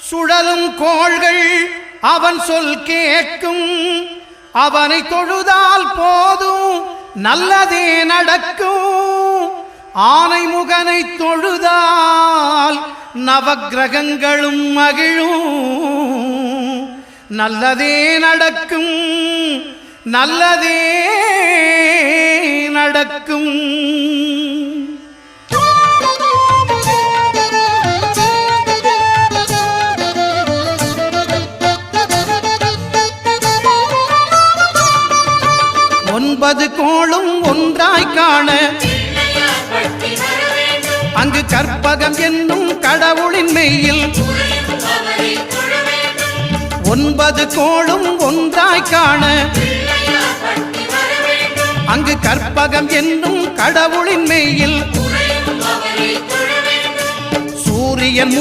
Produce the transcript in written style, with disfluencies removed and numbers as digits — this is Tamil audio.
சுழலும் கோள்கள் அவன் சொல் கேட்கும். அவனை தொழுதால் போதும் நல்லதே நடக்கும். ஆனை முகனை தொழுதால் நவக்கிரகங்களும் மகிழும். நல்லதே நடக்கும், நல்லதே நடக்கும். ஒன்பது கோளும் ஒன்றாய் காண அங்கு கற்பகம் என்னும் கடவுளின் மெய்யில். ஒன்பது கோளும் ஒன்றாய் காண அங்கு கற்பகம் என்னும் கடவுளின் மெய்யில். சூரியன்